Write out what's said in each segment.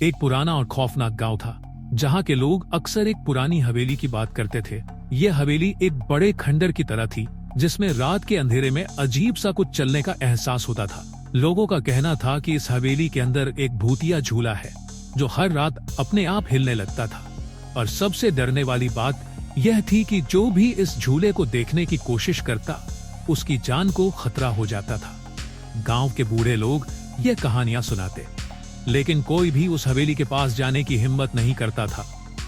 एक पुराना और खौफनाक गांव था जहां के लोग अक्सर एक पुरानी हवेली की बात करते थे। यह हवेली एक बड़े खंडर की तरह थी जिसमें रात के अंधेरे में अजीब सा कुछ चलने का एहसास होता था। लोगों का कहना था कि इस हवेली के अंदर एक भूतिया झूला है जो हर रात अपने आप हिलने लगता था, और सबसे डरने वाली बात यह थी कि जो भी इस झूले को देखने की कोशिश करता उसकी जान को खतरा हो जाता था। गांव के बूढ़े लोग यह कहानियां सुनाते, लेकिन कोई भी उस हवेली के पास जाने की हिम्मत नहीं करता था।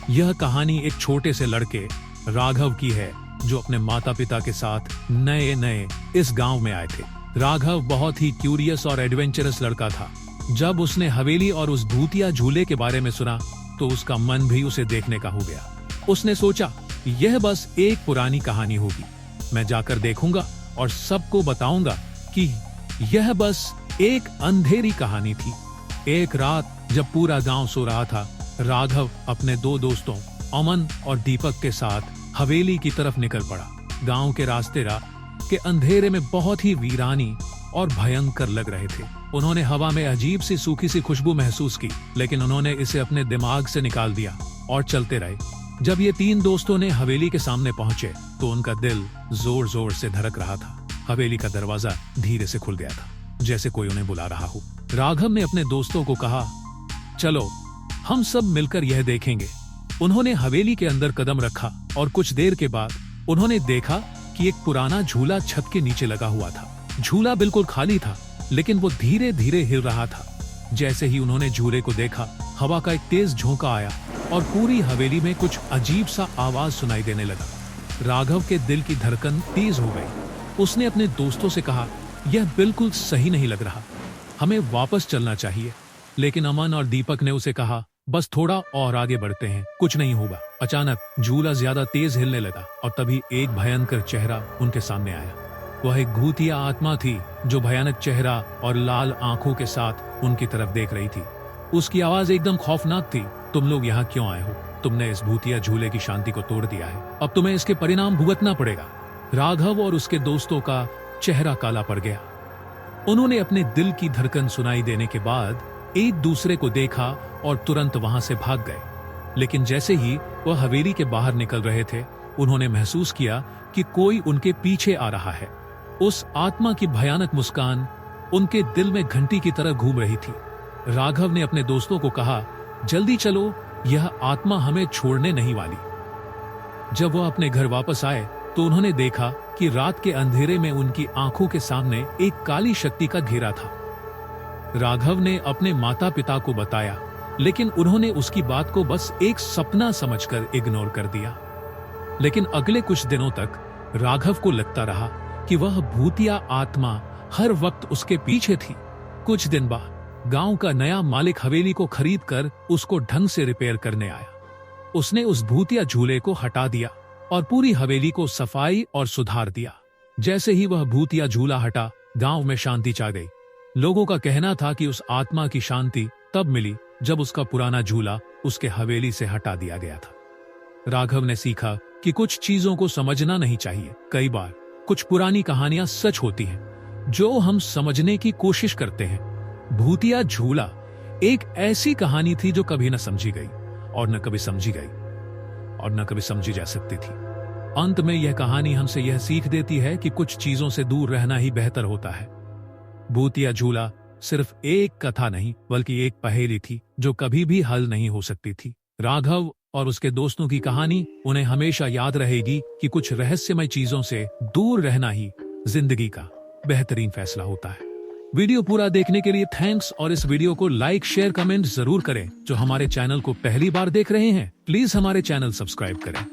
यह कहानी एक छोटे से लड़के राघव की है जो अपने माता पिता के साथ नए इस गांव में आए थे। राघव बहुत ही क्यूरियस और एडवेंचरस लड़का था। जब उसने हवेली और उस भूतिया झूले के बारे में सुना तो उसका मन भी उसे देखने का हो गया। उसने सोचा यह बस एक पुरानी कहानी होगी, मैं जाकर देखूंगा और सबको बताऊंगा कि यह बस एक अंधेरी कहानी थी। एक रात जब पूरा गांव सो रहा था, राघव अपने दो दोस्तों अमन और दीपक के साथ हवेली की तरफ निकल पड़ा। गांव के रास्ते के अंधेरे में बहुत ही वीरानी और भयंकर लग रहे थे। उन्होंने हवा में अजीब सी सूखी सी खुशबू महसूस की, लेकिन उन्होंने इसे अपने दिमाग से निकाल दिया और चलते रहे। जब ये तीन दोस्तों ने हवेली के सामने पहुंचे तो उनका दिल जोर जोर से धड़क रहा था। हवेली का दरवाजा धीरे से खुल गया था, जैसे कोई उन्हें बुला रहा हो। राघव ने अपने दोस्तों को कहा, चलो हम सब मिलकर यह देखेंगे। उन्होंने हवेली के अंदर कदम रखा और कुछ देर के बाद उन्होंने देखा कि एक पुराना झूला छत के नीचे लगा हुआ था। झूला बिल्कुल खाली था, लेकिन वो धीरे धीरे हिल रहा था। जैसे ही उन्होंने झूले को देखा, हवा का एक तेज झोंका आया और पूरी हवेली में कुछ अजीब सा आवाज सुनाई देने लगा। राघव के दिल की धड़कन तेज हो गई। उसने अपने दोस्तों से कहा, यह बिल्कुल सही नहीं लग रहा, हमें वापस चलना चाहिए। लेकिन अमन और दीपक ने उसे कहा, बस थोड़ा और आगे बढ़ते हैं, कुछ नहीं होगा। अचानक झूला ज्यादा तेज हिलने लगा और तभी एक भयंकर चेहरा उनके सामने आया। वह एक भूतिया आत्मा थी जो भयानक चेहरा और लाल आंखों के साथ उनकी तरफ देख रही थी। उसकी आवाज एकदम खौफनाक थी, तुम लोग यहाँ क्यों आए हो? तुमने इस भूतिया झूले की शांति को तोड़ दिया है, अब तुम्हें इसके परिणाम भुगतना पड़ेगा। राघव और उसके दोस्तों का चेहरा काला पड़ गया। उन्होंने अपने दिल की धड़कन सुनाई देने के बाद एक दूसरे को देखा और तुरंत वहां से भाग गए। लेकिन जैसे ही वह हवेली के बाहर निकल रहे थे, उन्होंने महसूस किया कि कोई उनके पीछे आ रहा है। उस आत्मा की भयानक मुस्कान उनके दिल में घंटी की तरह घूम रही थी। राघव ने अपने दोस्तों को कहा, जल्दी चलो, यह आत्मा हमें छोड़ने नहीं वाली। जब वह अपने घर वापस आए तो उन्होंने देखा कि रात के अंधेरे में उनकी आंखों के सामने एक काली शक्ति का घेरा था। राघव ने अपने माता पिता को बताया, लेकिन उन्होंने उसकी बात को बस एक सपना समझकर इग्नोर कर दिया। लेकिन अगले कुछ दिनों तक राघव को लगता रहा कि वह भूतिया आत्मा हर वक्त उसके पीछे थी। कुछ दिन बाद गांव का नया मालिक हवेली को खरीदकर उसको ढंग से रिपेयर करने आया। उसने उस भूतिया झूले को हटा दिया और पूरी हवेली को सफाई और सुधार दिया। जैसे ही वह भूतिया झूला हटा, गांव में शांति छा गई। लोगों का कहना था कि उस आत्मा की शांति तब मिली जब उसका पुराना झूला उसके हवेली से हटा दिया गया था। राघव ने सीखा कि कुछ चीजों को समझना नहीं चाहिए। कई बार कुछ पुरानी कहानियां सच होती हैं जो हम समझने की कोशिश करते हैं। भूतिया झूला एक ऐसी कहानी थी जो कभी न समझी गई और न कभी समझी गई और न कभी समझी जा सकती थी। अंत में यह कहानी हमसे यह सीख देती है कि कुछ चीजों से दूर रहना ही बेहतर होता है। भूतिया झूला सिर्फ एक कथा नहीं, बल्कि एक पहेली थी जो कभी भी हल नहीं हो सकती थी। राघव और उसके दोस्तों की कहानी उन्हें हमेशा याद रहेगी कि कुछ रहस्यमय चीजों से दूर रहना ही जिंदगी का बेहतरीन फैसला होता है। वीडियो पूरा देखने के लिए थैंक्स, और इस वीडियो को लाइक, शेयर, कमेंट जरूर करें। जो हमारे चैनल को पहली बार देख रहे हैं, प्लीज हमारे चैनल सब्सक्राइब करें।